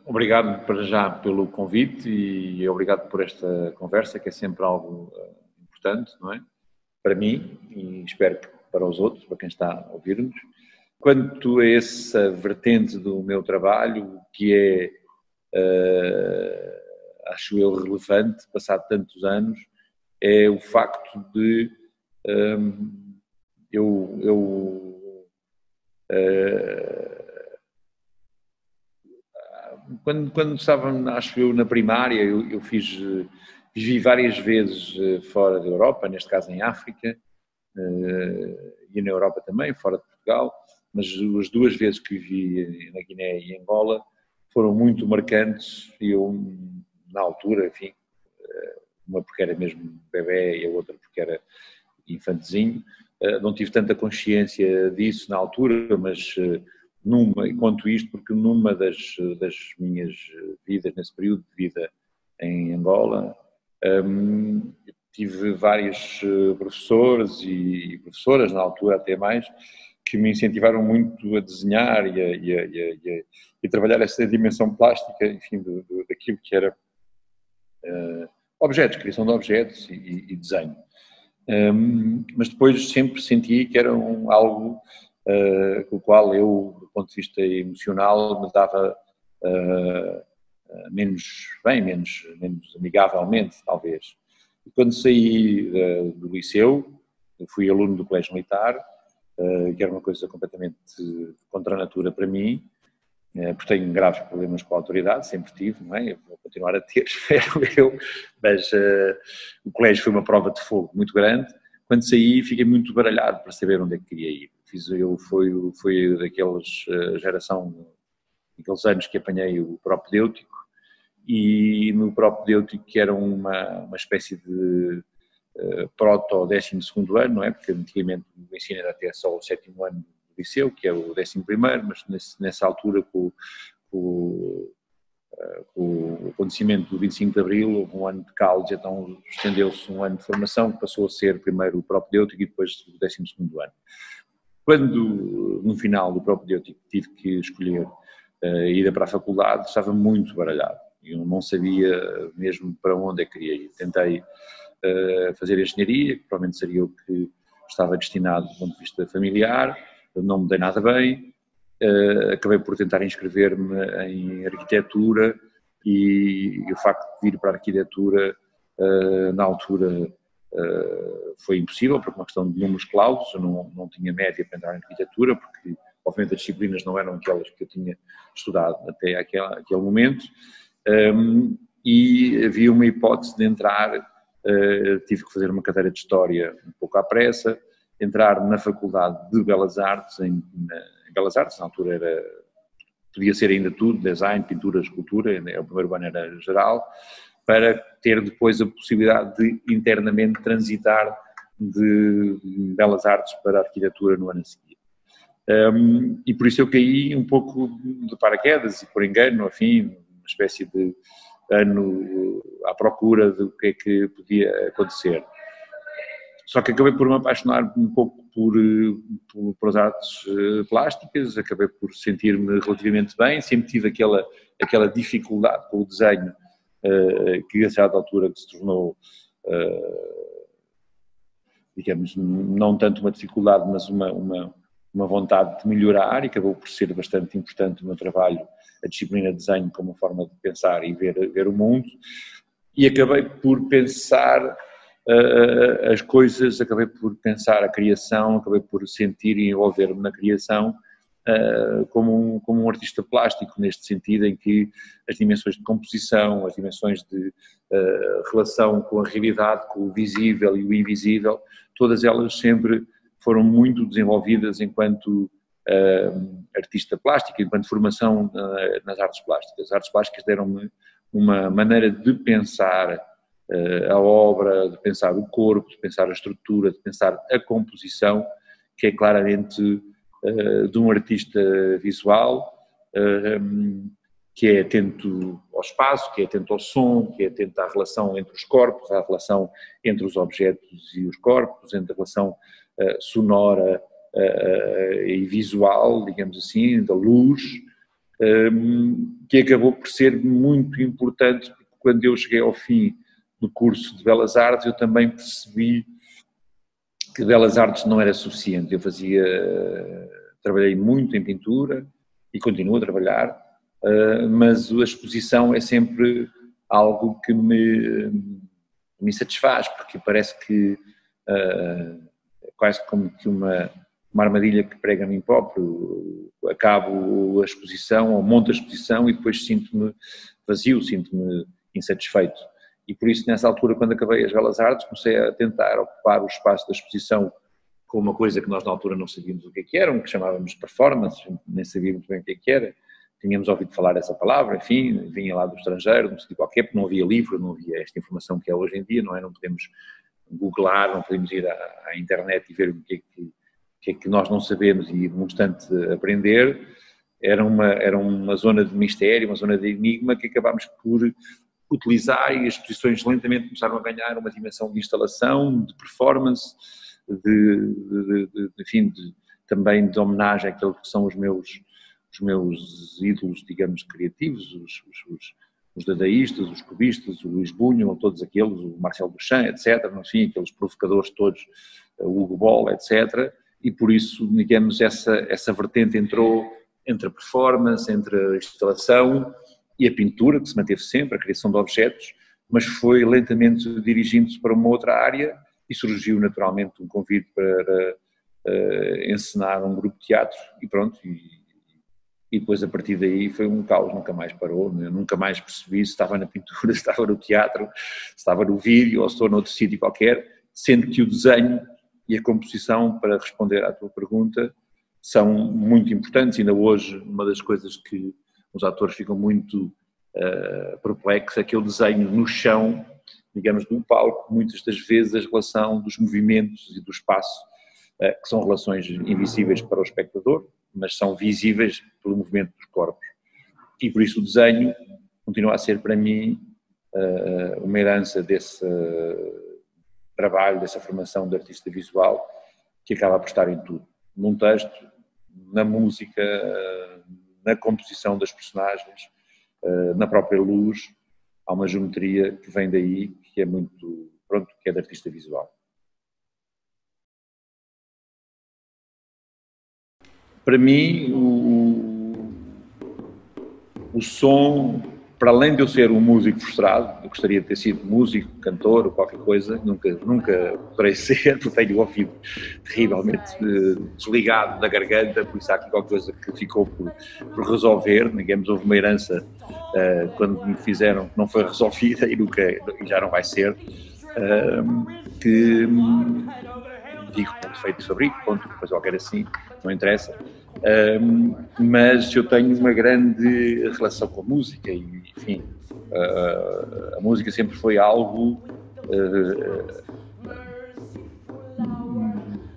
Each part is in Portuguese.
Obrigado para já pelo convite e obrigado por esta conversa, que é sempre algo importante, não é? Para mim e espero que para os outros, para quem está a ouvir-nos. Quanto a essa vertente do meu trabalho, que é, acho eu, relevante, passado tantos anos, é o facto de quando estava, acho eu, na primária, eu vivi várias vezes fora da Europa, neste caso em África, e na Europa também, fora de Portugal, mas as duas vezes que vivi na Guiné e Angola foram muito marcantes e eu, na altura, enfim, uma porque era mesmo bebé e a outra porque era infantezinho, não tive tanta consciência disso na altura, mas quanto isto, porque numa das minhas vidas, nesse período de vida em Angola, tive vários professores e professoras, na altura até mais, que me incentivaram muito a desenhar e a trabalhar essa dimensão plástica, enfim, daquilo que era objetos, criação de objetos e desenho. Mas depois sempre senti que era algo com o qual eu, do ponto de vista emocional, me dava menos bem, menos amigavelmente, talvez. E quando saí do liceu, fui aluno do Colégio Militar, que era uma coisa completamente contra a natura para mim, porque tenho graves problemas com a autoridade, sempre tive, não é? Eu vou continuar a ter, espero eu, mas o colégio foi uma prova de fogo muito grande. Quando saí, fiquei muito baralhado para saber onde é que queria ir. Fui daqueles geração, daqueles anos que apanhei o propedêutico, e no propedêutico, que era uma espécie de proto-12º ano, não é? Porque antigamente o ensino era até só o 7º ano do liceu, que é o 11º, mas nessa altura, com o acontecimento do 25 de Abril, houve um ano de cálice, então estendeu-se um ano de formação, que passou a ser primeiro o propedêutico e depois o 12º ano. Quando, no final do propedêutico, tive que escolher ir para a faculdade, estava muito baralhado. Eu não sabia mesmo para onde é que queria ir. Tentei fazer engenharia, que provavelmente seria o que estava destinado do ponto de vista familiar, não me dei nada bem, acabei por tentar inscrever-me em arquitetura e o facto de ir para a arquitetura na altura foi impossível, por uma questão de números clausos, eu não tinha média para entrar em arquitetura, porque obviamente as disciplinas não eram aquelas que eu tinha estudado até aquele momento, e havia uma hipótese de entrar, tive que fazer uma cadeira de História um pouco à pressa, entrar na Faculdade de Belas Artes, em Belas Artes, na altura podia ser ainda tudo, design, pintura, escultura, o primeiro ano era geral, para ter depois a possibilidade de internamente transitar de Belas Artes para a arquitetura no ano a seguir. E por isso eu caí um pouco de paraquedas e por engano, enfim, uma espécie de ano à procura do que é que podia acontecer. Só que acabei por me apaixonar um pouco por as artes plásticas, acabei por sentir-me relativamente bem, sempre tive aquela dificuldade com o desenho, que a certa altura se tornou, digamos, não tanto uma dificuldade, mas uma vontade de melhorar, e acabou por ser bastante importante no meu trabalho a disciplina de desenho como forma de pensar e ver o mundo, e acabei por pensar as coisas, acabei por pensar a criação, acabei por sentir e envolver-me na criação como um artista plástico, neste sentido em que as dimensões de composição, as dimensões de relação com a realidade, com o visível e o invisível, todas elas sempre foram muito desenvolvidas enquanto artista plástico, enquanto formação nas artes plásticas. As artes plásticas deram-me uma maneira de pensar a obra, de pensar o corpo, de pensar a estrutura, de pensar a composição, que é claramente de um artista visual, que é atento ao espaço, que é atento ao som, que é atento à relação entre os corpos, à relação entre os objetos e os corpos, entre a relação sonora e visual, digamos assim, da luz, que acabou por ser muito importante, porque quando eu cheguei ao fim do curso de Belas Artes, eu também percebi que Belas Artes não era suficiente. Eu trabalhei muito em pintura e continuo a trabalhar, mas a exposição é sempre algo que me satisfaz, porque parece que é quase como que uma armadilha que prega a mim próprio. Acabo a exposição ou monto a exposição e depois sinto-me vazio, sinto-me insatisfeito. E por isso, nessa altura, quando acabei as Belas Artes, comecei a tentar ocupar o espaço da exposição com uma coisa que nós na altura não sabíamos o que é que era, que chamávamos de performance, nem sabíamos bem o que é que era. Tínhamos ouvido falar essa palavra, enfim, vinha lá do estrangeiro, de um sítio qualquer, porque não havia livro, não havia esta informação que é hoje em dia, não é? Não podemos googlar, não podemos ir à internet e ver o que é que nós não sabemos e, num instante, aprender. Era uma zona de mistério, uma zona de enigma que acabámos por utilizar, e as exposições lentamente começaram a ganhar uma dimensão de instalação, de performance, enfim, também de homenagem àquilo que são os meus ídolos, digamos, criativos, os dadaístas, os cubistas, o Luís Bunho, todos aqueles, o Marcel Duchamp, etc., enfim, aqueles provocadores todos, o Hugo Boll, etc., e por isso, digamos, essa vertente entrou entre a performance, entre a instalação e a pintura, que se manteve sempre, a criação de objetos, mas foi lentamente dirigindo-se para uma outra área e surgiu naturalmente um convite para encenar um grupo de teatro e pronto, e depois a partir daí foi um caos, nunca mais parou, eu nunca mais percebi se estava na pintura, se estava no teatro, se estava no vídeo ou se estou noutro sítio qualquer, sendo que o desenho e a composição, para responder à tua pergunta, são muito importantes. Ainda hoje, uma das coisas que os atores ficam muito perplexos é que eu desenho no chão, digamos, do palco, muitas das vezes a relação dos movimentos e do espaço, que são relações invisíveis para o espectador, mas são visíveis pelo movimento dos corpos. E por isso o desenho continua a ser para mim uma herança desse trabalho, dessa formação de artista visual, que acaba por estar em tudo. Num texto, na música, na composição das personagens, na própria luz, há uma geometria que vem daí, que é muito, pronto, que é de artista visual. Para mim, o som, para além de eu ser um músico frustrado, eu gostaria de ter sido músico, cantor ou qualquer coisa, nunca poderei ser, porque tenho o ouvido terrivelmente desligado da garganta, por isso há aqui qualquer coisa que ficou por resolver, digamos, houve uma herança quando me fizeram que não foi resolvida e já não vai ser, que digo com defeito de fabrico, ponto, depois qualquer assim, não interessa. Mas eu tenho uma grande relação com a música e, enfim, a música sempre foi algo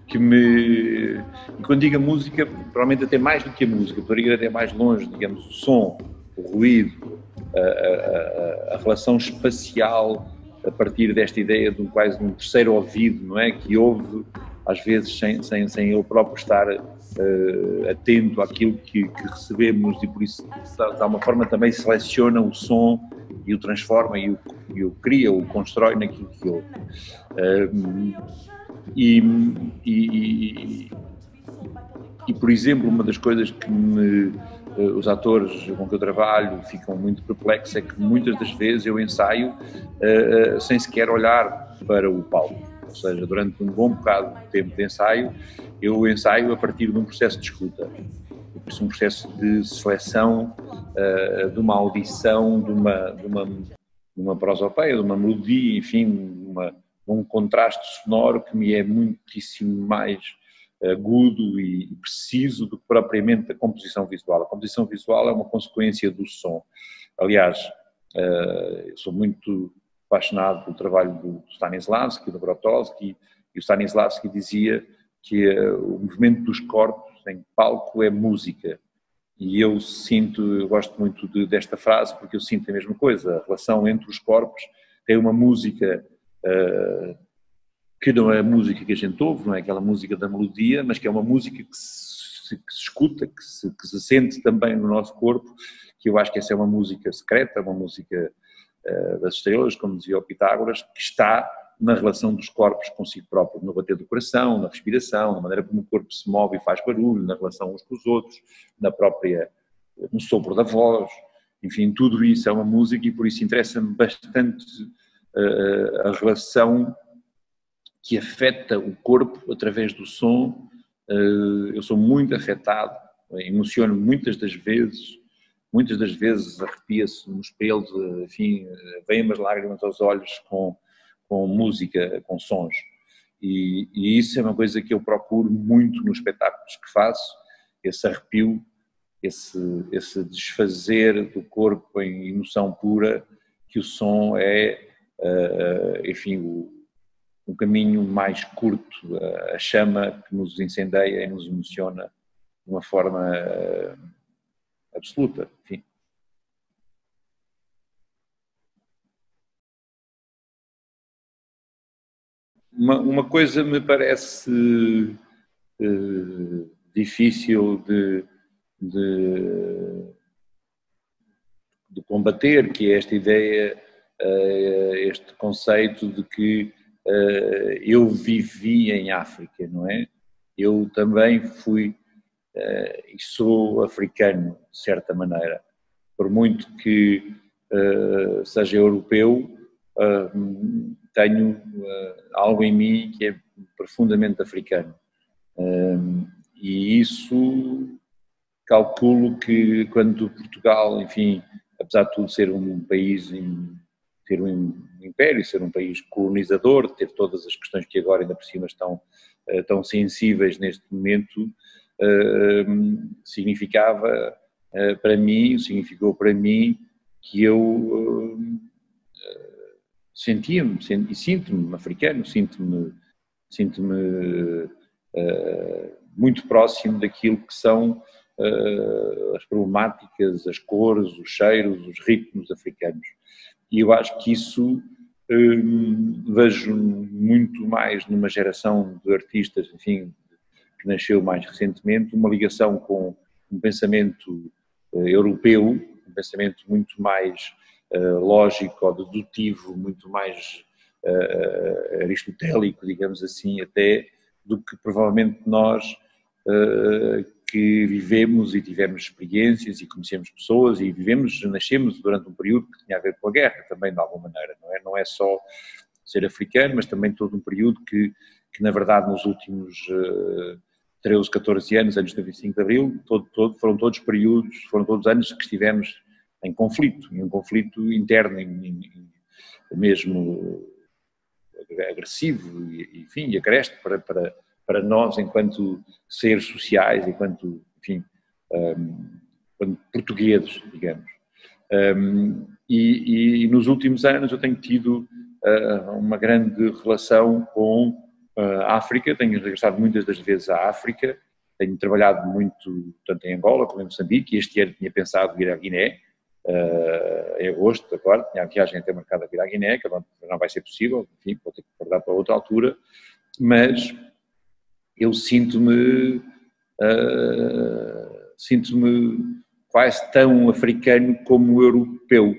que me... E quando digo a música, provavelmente até mais do que a música, poderia ir até mais longe, digamos, o som, o ruído, a relação espacial a partir desta ideia de quase um terceiro ouvido, não é? Que ouve, às vezes, sem ele próprio estar atento àquilo que recebemos e por isso, de alguma forma, também seleciona o som e o transforma e o cria, o constrói naquilo que ouve. E, por exemplo, uma das coisas que os atores com que eu trabalho ficam muito perplexos é que muitas das vezes eu ensaio sem sequer olhar para o palco, ou seja, durante um bom bocado de tempo de ensaio, eu ensaio a partir de um processo de escuta, um processo de seleção de uma audição, de uma prosopeia, de uma melodia, enfim, um contraste sonoro que me é muitíssimo mais agudo e preciso do que propriamente a composição visual. A composição visual é uma consequência do som. Aliás, eu sou muito apaixonado pelo trabalho do Stanislavski, do Grotowski, e o Stanislavski dizia que o movimento dos corpos em palco é música. E eu gosto muito desta frase porque eu sinto a mesma coisa, a relação entre os corpos tem uma música que não é a música que a gente ouve, não é aquela música da melodia, mas que é uma música que se escuta, que se sente também no nosso corpo, que eu acho que essa é uma música secreta, uma música das estrelas, como dizia o Pitágoras, que está na relação dos corpos consigo próprio, no bater do coração, na respiração, na maneira como o corpo se move e faz barulho, na relação uns com os outros, no sopro da voz, enfim, tudo isso é uma música e por isso interessa-me bastante a relação que afeta o corpo através do som. Eu sou muito afetado, emociono muitas das vezes arrepia-se nos pelos, enfim, vêm umas lágrimas aos olhos com música, com sons. E isso é uma coisa que eu procuro muito nos espetáculos que faço, esse arrepio, esse desfazer do corpo em emoção pura, que o som é, enfim, um caminho mais curto, a chama que nos incendeia e nos emociona de uma forma absoluta, enfim. Uma coisa me parece difícil de combater, que é esta ideia, este conceito de que eu vivi em África, não é? Eu também fui e sou africano, de certa maneira. Por muito que seja europeu, tenho algo em mim que é profundamente africano. E isso calculo que quando Portugal, enfim, apesar de tudo ser um país, ter um império, ser um país colonizador, ter todas as questões que agora ainda por cima estão tão sensíveis neste momento, significou para mim que eu sentia-me e sinto-me africano, sinto-me muito próximo daquilo que são as problemáticas, as cores, os cheiros, os ritmos africanos. E eu acho que isso vejo muito mais numa geração de artistas, enfim, que nasceu mais recentemente, uma ligação com um pensamento europeu, um pensamento muito mais lógico ou dedutivo, muito mais aristotélico, digamos assim, até, do que provavelmente nós que vivemos e tivemos experiências e conhecemos pessoas e nascemos durante um período que tinha a ver com a guerra também, de alguma maneira, não é? Não é só ser africano, mas também todo um período que na verdade nos últimos 13, 14 anos, antes do 25 de Abril, foram todos anos que estivemos em um conflito interno, mesmo agressivo e, enfim, e agreste para nós enquanto seres sociais, enquanto, enfim, enquanto portugueses, digamos. E nos últimos anos eu tenho tido uma grande relação com a África, tenho regressado muitas das vezes à África, tenho trabalhado muito tanto em Angola como em Moçambique, e este ano tinha pensado ir à Guiné, em agosto, agora, tinha a viagem até marcada a vir à Guiné, que não vai ser possível, enfim, vou ter que guardar para outra altura, mas eu sinto-me quase tão africano como europeu,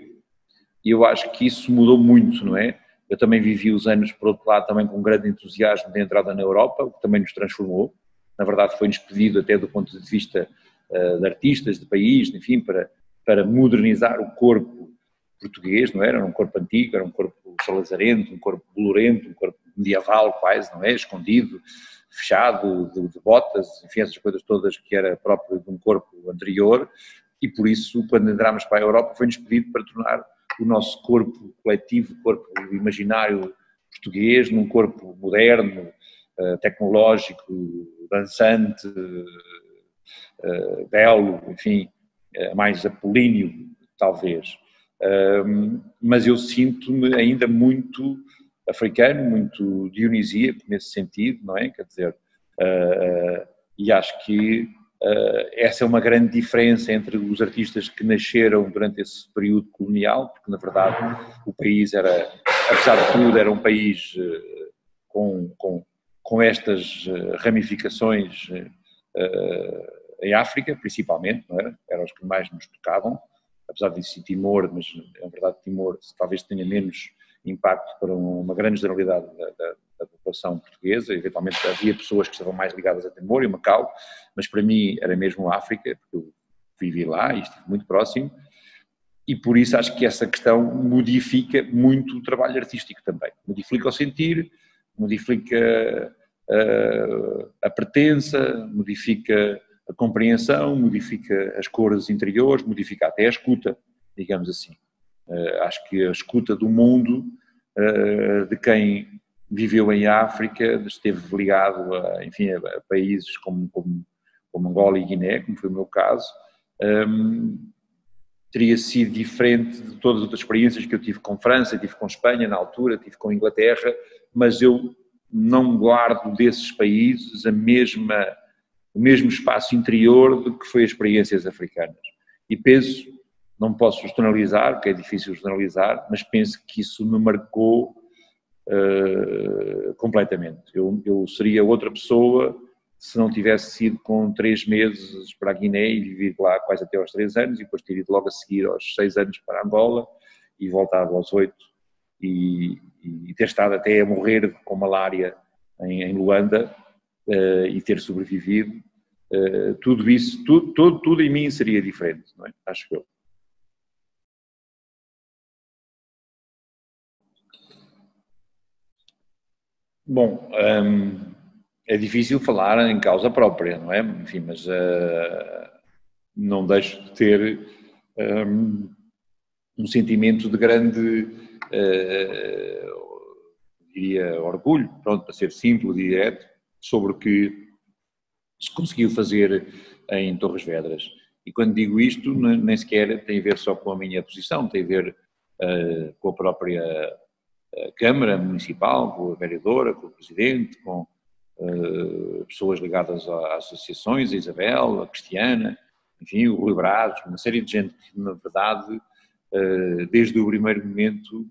e eu acho que isso mudou muito, não é? Eu também vivi os anos, por outro lado, também com grande entusiasmo de entrada na Europa, o que também nos transformou. Na verdade, foi-nos pedido até do ponto de vista de artistas, de país, enfim, para modernizar o corpo português, não era? Era um corpo antigo, era um corpo salazarento, um corpo bolorento, um corpo medieval quase, não é? Escondido, fechado, de botas, enfim, essas coisas todas que era próprio de um corpo anterior, e por isso, quando entramos para a Europa, foi-nos pedido para tornar o nosso corpo coletivo, corpo imaginário português, num corpo moderno, tecnológico, dançante, belo, enfim, mais apolíneo, talvez. Mas eu sinto-me ainda muito africano, muito dionisíaco nesse sentido, não é? Quer dizer, e acho que essa é uma grande diferença entre os artistas que nasceram durante esse período colonial, porque na verdade o país era, apesar de tudo, era um país com estas ramificações em África, principalmente, não era? Eram os que mais nos tocavam, apesar disso Timor, mas na verdade Timor talvez tenha menos impacto para uma grande generalidade da população portuguesa. Eventualmente havia pessoas que estavam mais ligadas a Timor e Macau, mas para mim era mesmo a África, porque eu vivi lá e estive muito próximo, e por isso acho que essa questão modifica muito o trabalho artístico também. Modifica o sentir, modifica a pertença, modifica a compreensão, modifica as cores interiores, modifica até a escuta, digamos assim. Acho que a escuta do mundo, de quem viveu em África, esteve ligado enfim, a países como Angola e Guiné, como foi o meu caso, teria sido diferente de todas as outras experiências que eu tive com França, tive com Espanha na altura, tive com Inglaterra, mas eu não guardo desses países o mesmo espaço interior do que foi as experiências africanas. E penso, não posso generalizar, porque é difícil generalizar, mas penso que isso me marcou completamente. Eu seria outra pessoa se não tivesse sido com 3 meses para a Guiné e vivido lá quase até aos 3 anos, e depois ter ido logo a seguir aos 6 anos para Angola e voltado aos 8 e ter estado até a morrer com malária em Luanda e ter sobrevivido. Tudo isso, tudo em mim seria diferente, não é? Acho que eu. Bom, é difícil falar em causa própria, não é? Enfim, mas não deixo de ter um sentimento de grande, diria, orgulho, pronto, para ser simples e direto, sobre o que se conseguiu fazer em Torres Vedras. E quando digo isto, nem sequer tem a ver só com a minha posição, tem a ver com a própria Câmara Municipal, com a vereadora, com o Presidente, com pessoas ligadas às associações, a Isabel, a Cristiana, enfim, o Rui Braz, uma série de gente que, na verdade, desde o primeiro momento,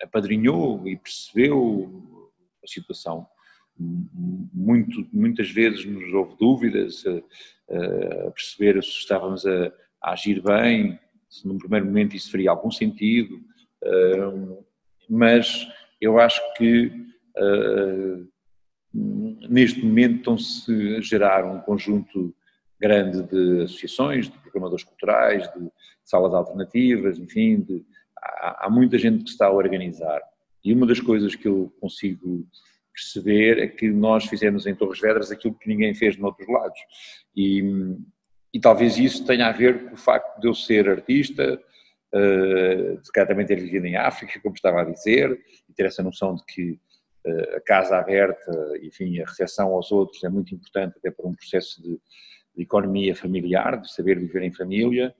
apadrinhou e percebeu a situação. Muitas vezes nos houve dúvidas a perceber se estávamos a agir bem, se num primeiro momento isso faria algum sentido, mas eu acho que neste momento estão-se a gerar um conjunto grande de associações, de programadores culturais, de salas alternativas, enfim, há muita gente que está a organizar. E uma das coisas que eu consigo perceber é que nós fizemos em Torres Vedras aquilo que ninguém fez noutros lados. E talvez isso tenha a ver com o facto de eu ser artista, se calhar também ter vivido em África, como estava a dizer, e ter essa noção de que a casa aberta, enfim, a recepção aos outros é muito importante até para um processo de economia familiar, de saber viver em família,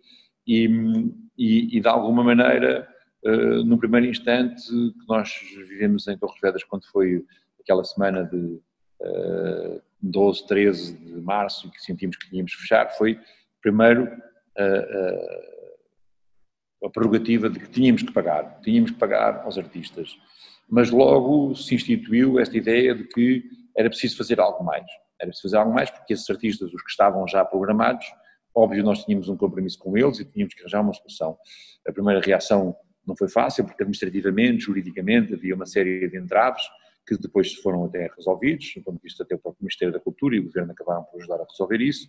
e de alguma maneira, no primeiro instante que nós vivemos em Torres Vedras, quando foi aquela semana de 12, 13 de março, que sentimos que tínhamos que fechar, foi primeiro a prerrogativa de que tínhamos que pagar aos artistas. Mas logo se instituiu esta ideia de que era preciso fazer algo mais. Era preciso fazer algo mais porque esses artistas, os que estavam já programados, óbvio, nós tínhamos um compromisso com eles e tínhamos que arranjar uma solução. A primeira reação não foi fácil, porque administrativamente, juridicamente, havia uma série de entraves que depois foram até resolvidos, do ponto de vista até o próprio Ministério da Cultura e o Governo acabaram por ajudar a resolver isso,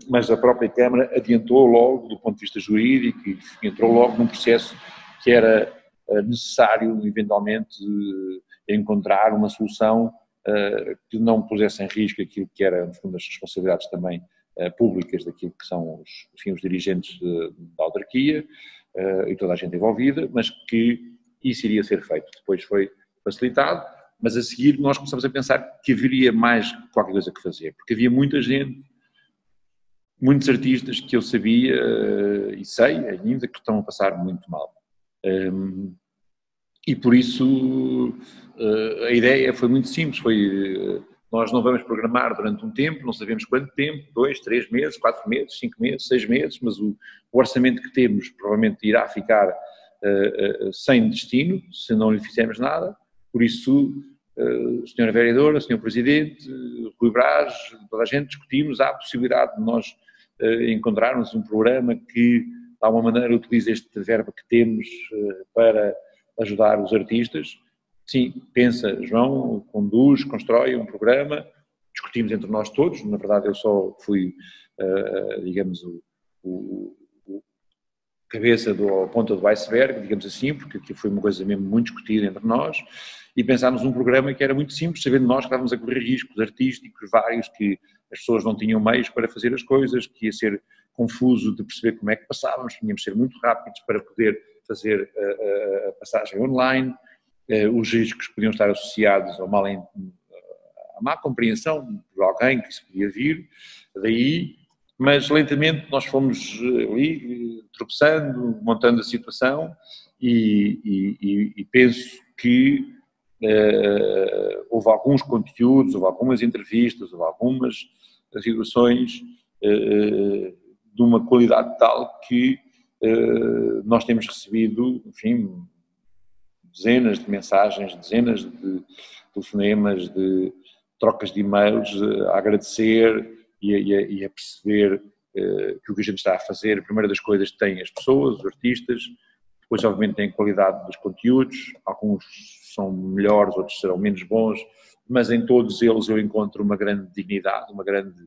mas a própria Câmara adiantou logo do ponto de vista jurídico e entrou logo num processo que era necessário, eventualmente, encontrar uma solução que não pusesse em risco aquilo que era, no fundo, as responsabilidades também públicas daquilo que são os dirigentes da autarquia e toda a gente envolvida, mas que isso iria ser feito. Depois foi facilitado, mas a seguir nós começamos a pensar que haveria mais qualquer coisa que fazer, porque havia muita gente muitos artistas que eu sabia e sei ainda que estão a passar muito mal. E por isso a ideia foi muito simples, nós não vamos programar durante um tempo, não sabemos quanto tempo, 2, 3 meses, 4 meses, 5 meses, 6 meses, mas o orçamento que temos provavelmente irá ficar sem destino, se não lhe fizermos nada. Por isso, Sra. Vereadora, Sr. Presidente, Rui Braz, toda a gente discutimos, há a possibilidade de nós encontrarmos um programa que, de alguma maneira, utilize este verba que temos para ajudar os artistas. Sim, pensa, João, conduz, constrói um programa, discutimos entre nós todos, na verdade eu só fui, digamos, o cabeça a ponta do iceberg, digamos assim, porque aquilo foi uma coisa mesmo muito discutida entre nós, e pensámos um programa que era muito simples, sabendo nós que estávamos a correr riscos artísticos vários, que as pessoas não tinham meios para fazer as coisas, que ia ser confuso de perceber como é que passávamos, tínhamos de ser muito rápidos para poder fazer a passagem online, os riscos podiam estar associados a má compreensão por alguém que isso podia vir, daí, mas lentamente nós fomos ali tropeçando, montando a situação e penso que houve alguns conteúdos, houve algumas entrevistas, houve algumas situações de uma qualidade tal que nós temos recebido, enfim, dezenas de mensagens, dezenas de telefonemas, de trocas de e-mails a agradecer e a perceber que o que a gente está a fazer, a primeira das coisas tem as pessoas, os artistas, depois obviamente tem a qualidade dos conteúdos, alguns são melhores, outros serão menos bons, mas em todos eles eu encontro uma grande dignidade, uma grande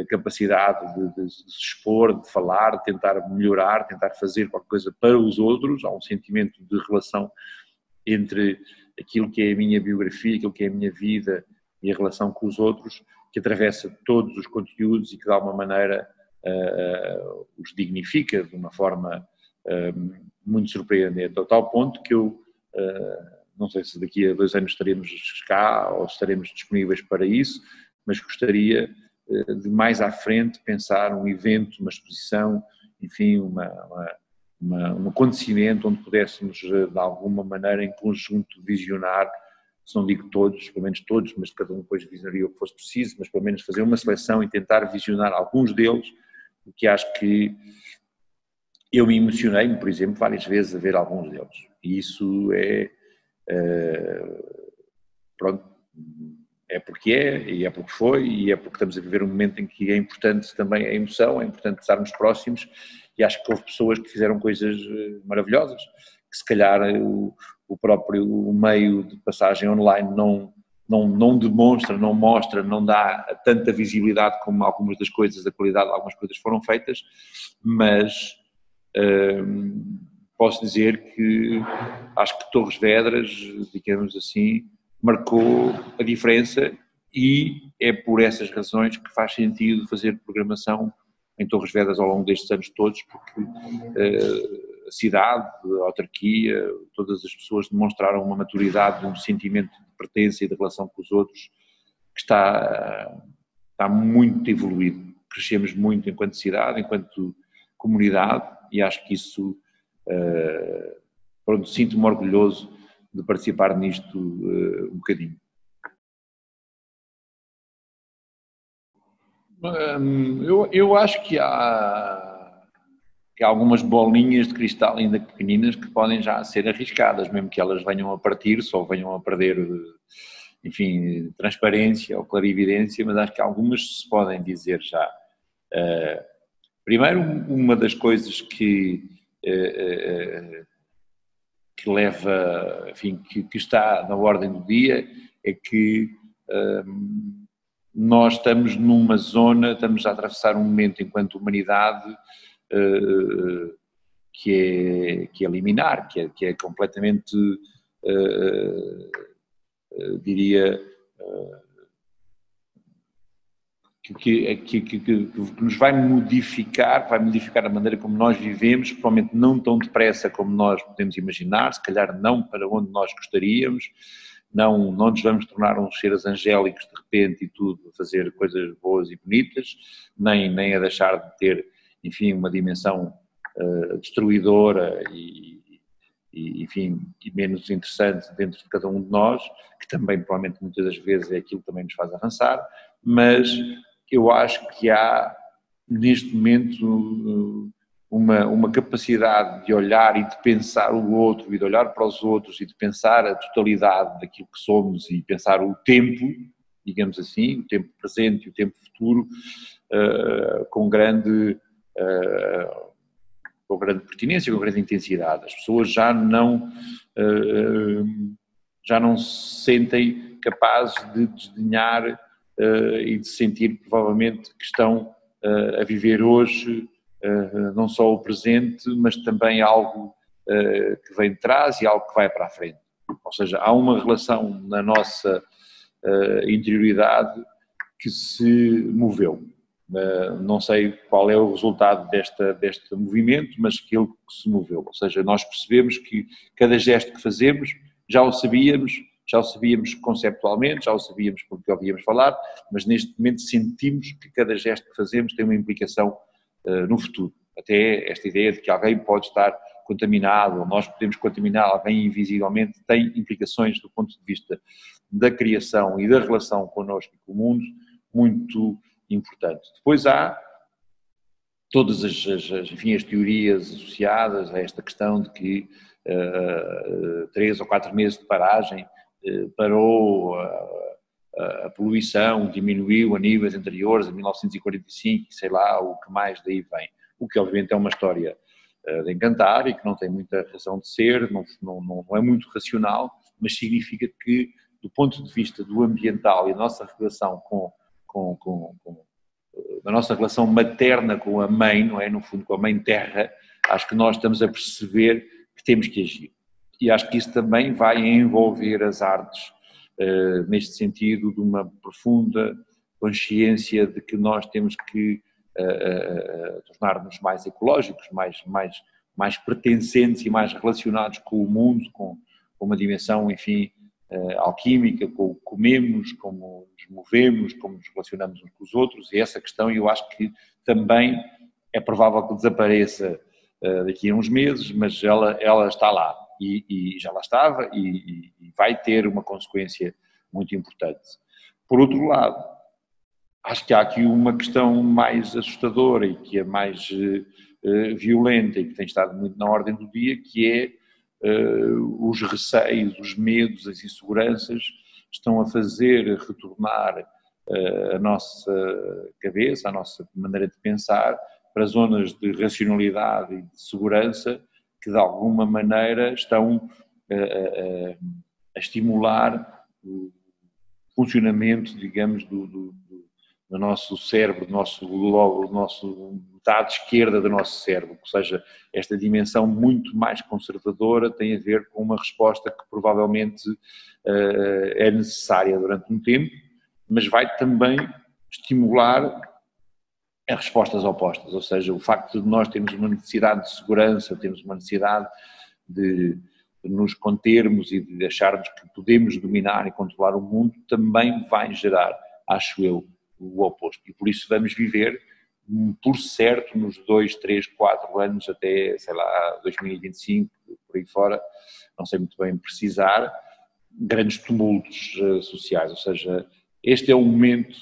capacidade de se expor, de falar, de tentar melhorar, tentar fazer qualquer coisa para os outros, há um sentimento de relação entre aquilo que é a minha biografia, aquilo que é a minha vida e a relação com os outros, que atravessa todos os conteúdos e que de alguma maneira os dignifica de uma forma muito surpreendente, ao tal ponto que eu não sei se daqui a 2 anos estaremos cá ou estaremos disponíveis para isso, mas gostaria de mais à frente pensar um evento, uma exposição, enfim, um acontecimento onde pudéssemos de alguma maneira em conjunto visionar, se não digo todos, pelo menos todos, mas cada um depois visionaria o que fosse preciso, mas pelo menos fazer uma seleção e tentar visionar alguns deles, porque acho que eu me emocionei, por exemplo, várias vezes a ver alguns deles, e isso pronto, é porque e é porque foi, e é porque estamos a viver um momento em que é importante também a emoção, é importante estarmos próximos, e acho que houve pessoas que fizeram coisas maravilhosas, que se calhar o próprio meio de passagem online não demonstra, não mostra, não dá tanta visibilidade como algumas das coisas, a qualidade de algumas coisas foram feitas, mas posso dizer que acho que Torres Vedras, digamos assim, marcou a diferença e é por essas razões que faz sentido fazer programação em Torres Vedras ao longo destes anos todos, porque a cidade, a autarquia, todas as pessoas demonstraram uma maturidade, um sentimento de pertença e de relação com os outros que está muito evoluído. Crescemos muito enquanto cidade, enquanto comunidade e acho que isso, pronto, sinto-me orgulhoso de participar nisto um bocadinho. Eu acho que há algumas bolinhas de cristal ainda pequeninas que podem já ser arriscadas, mesmo que elas venham a partir-se ou venham a perder, enfim, transparência ou clarividência, mas acho que algumas se podem dizer já. Primeiro, uma das coisas que leva, enfim, que está na ordem do dia é que nós estamos numa zona, estamos a atravessar um momento enquanto humanidade que é liminar, que é completamente, diria, que nos vai modificar a maneira como nós vivemos, provavelmente não tão depressa como nós podemos imaginar, se calhar não para onde nós gostaríamos, não nos vamos tornar uns seres angélicos de repente e tudo, a fazer coisas boas e bonitas, nem a deixar de ter, enfim, uma dimensão destruidora enfim, e menos interessante dentro de cada um de nós, que também, provavelmente, muitas das vezes é aquilo que também nos faz avançar, mas eu acho que há, neste momento, uma capacidade de olhar e de pensar o outro, e de olhar para os outros, e de pensar a totalidade daquilo que somos, e pensar o tempo, digamos assim, o tempo presente e o tempo futuro, com grande pertinência, com grande intensidade. As pessoas já não se sentem capazes de desdenhar e de sentir, provavelmente, que estão a viver hoje não só o presente, mas também algo que vem de trás e algo que vai para a frente. Ou seja, há uma relação na nossa interioridade que se moveu. Não sei qual é o resultado deste movimento, mas aquele que se moveu. Ou seja, nós percebemos que cada gesto que fazemos já o sabíamos conceptualmente, já o sabíamos porque ouvíamos falar, mas neste momento sentimos que cada gesto que fazemos tem uma implicação no futuro. Até esta ideia de que alguém pode estar contaminado, ou nós podemos contaminar alguém invisivelmente, tem implicações do ponto de vista da criação e da relação connosco e com o mundo muito importantes. Depois há todas enfim, as teorias associadas a esta questão de que 3 ou 4 meses de paragem parou a poluição, diminuiu a níveis anteriores, a 1945, sei lá, o que mais daí vem. O que obviamente é uma história de encantar e que não tem muita razão de ser, não é muito racional, mas significa que, do ponto de vista do ambiental e da nossa relação da nossa relação materna com a mãe, não é? No fundo, com a mãe terra, acho que nós estamos a perceber que temos que agir. E acho que isso também vai envolver as artes, neste sentido de uma profunda consciência de que nós temos que tornar-nos mais ecológicos, mais pertencentes e mais relacionados com o mundo, com uma dimensão, enfim, alquímica, como o comemos, como nos movemos, como nos relacionamos uns com os outros, e essa questão eu acho que também é provável que desapareça daqui a uns meses, mas ela está lá e já lá estava e vai ter uma consequência muito importante. Por outro lado, acho que há aqui uma questão mais assustadora e que é mais violenta e que tem estado muito na ordem do dia, que é os receios, os medos, as inseguranças estão a fazer retornar a nossa cabeça, a nossa maneira de pensar para zonas de racionalidade e de segurança que de alguma maneira estão a estimular o funcionamento, digamos, do nosso cérebro, do nosso lobo, do nosso metade esquerda do nosso cérebro, ou seja, esta dimensão muito mais conservadora tem a ver com uma resposta que provavelmente é necessária durante um tempo, mas vai também estimular as respostas opostas, ou seja, o facto de nós termos uma necessidade de segurança, termos uma necessidade de nos contermos e de acharmos que podemos dominar e controlar o mundo, também vai gerar, acho eu, o oposto. E por isso vamos viver, por certo, nos 2, 3, 4 anos até, sei lá, 2025, por aí fora, não sei muito bem precisar, grandes tumultos sociais. Ou seja, este é um momento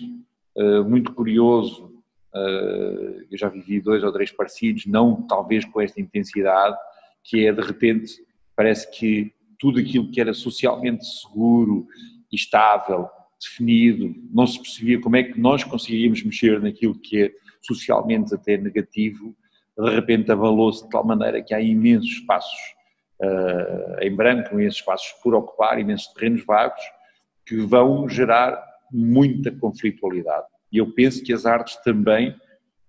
muito curioso. Eu já vivi 2 ou 3 parecidos, não talvez com esta intensidade, que é de repente, parece que tudo aquilo que era socialmente seguro e estável, definido, não se percebia como é que nós conseguiríamos mexer naquilo que é socialmente até negativo, de repente abalou-se de tal maneira que há imensos espaços em branco, imensos espaços por ocupar, imensos terrenos vagos, que vão gerar muita conflitualidade. E eu penso que as artes também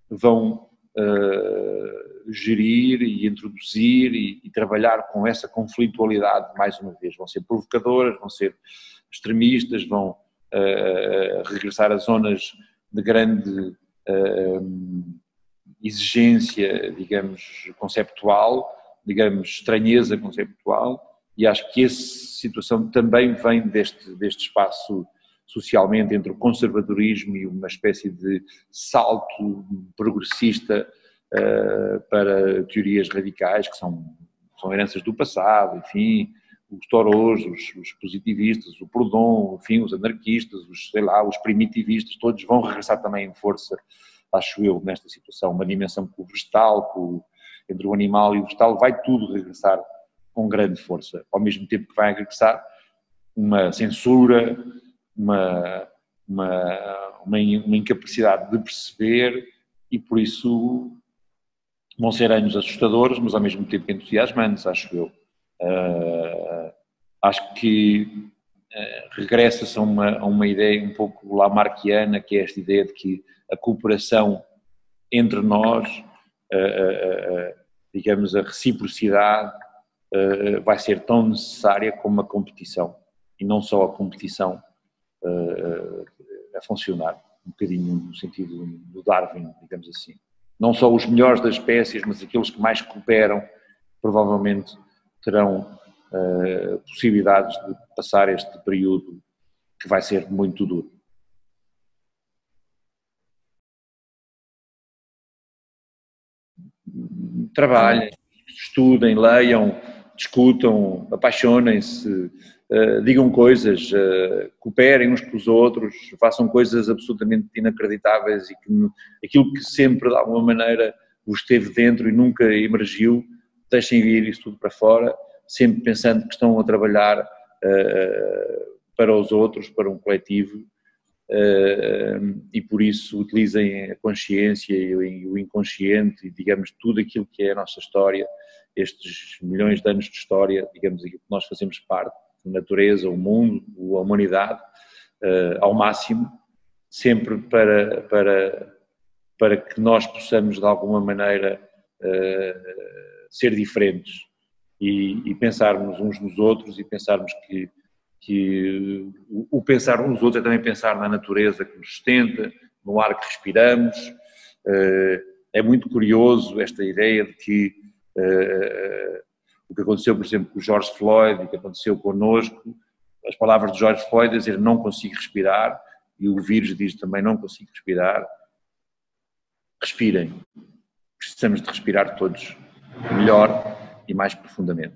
vão gerir e introduzir e trabalhar com essa conflitualidade mais uma vez. Vão ser provocadoras, vão ser extremistas, vão regressar a zonas de grande exigência, digamos, conceptual, digamos, estranheza conceptual, e acho que essa situação também vem deste espaço socialmente entre o conservadorismo e uma espécie de salto progressista para teorias radicais que são heranças do passado, enfim, os Thoreaus, os positivistas, o Proudhon, enfim, os anarquistas, os primitivistas, todos vão regressar também em força, acho eu, nesta situação, uma dimensão com o vegetal, entre o animal e o vegetal, vai tudo regressar com grande força, ao mesmo tempo que vai regressar uma censura, uma incapacidade de perceber, e por isso vão ser anos assustadores, mas ao mesmo tempo entusiasmantes, acho eu. Acho que regressa-se a uma ideia um pouco lamarckiana, que é esta ideia de que a cooperação entre nós, digamos, a reciprocidade, vai ser tão necessária como a competição, e não só a competição a funcionar, um bocadinho no sentido do Darwin, digamos assim. Não só os melhores das espécies, mas aqueles que mais cooperam, provavelmente terão possibilidades de passar este período que vai ser muito duro. Trabalhem, estudem, leiam, discutam, apaixonem-se, digam coisas, cooperem uns com os outros, façam coisas absolutamente inacreditáveis e que aquilo que sempre de alguma maneira vos esteve dentro e nunca emergiu, deixem vir isso tudo para fora, sempre pensando que estão a trabalhar para os outros, para um coletivo, e por isso utilizem a consciência e o inconsciente e, digamos, tudo aquilo que é a nossa história, estes milhões de anos de história, digamos, aquilo que nós fazemos parte, a natureza, o mundo, a humanidade, ao máximo, sempre para que nós possamos de alguma maneira ser diferentes e pensarmos uns nos outros e pensarmos que o pensar uns nos outros é também pensar na natureza que nos sustenta, no ar que respiramos. É muito curioso esta ideia de que o que aconteceu, por exemplo, com o George Floyd, o que aconteceu connosco, as palavras de George Floyd a dizer não consigo respirar, e o vírus diz também não consigo respirar. Respirem. Precisamos de respirar todos melhor e mais profundamente.